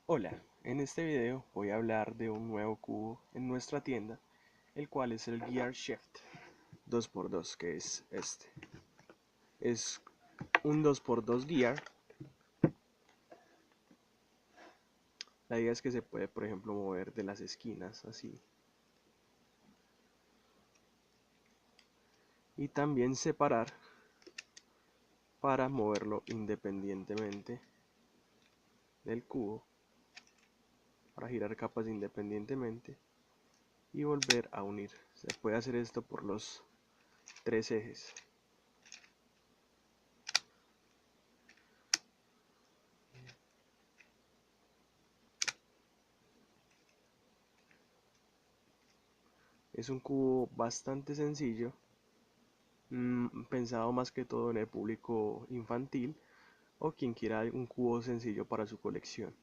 Hola, en este video voy a hablar de un nuevo cubo en nuestra tienda, el cual es el Gear Shift 2x2, que es este. Es un 2x2 Gear. La idea es que se puede, por ejemplo, mover de las esquinas así. Y también separar para moverlo independientemente del cubo, para girar capas independientemente y volver a unir. Se puede hacer esto por los tres ejes. Es un cubo bastante sencillo, pensado más que todo en el público infantil o quien quiera un cubo sencillo para su colección.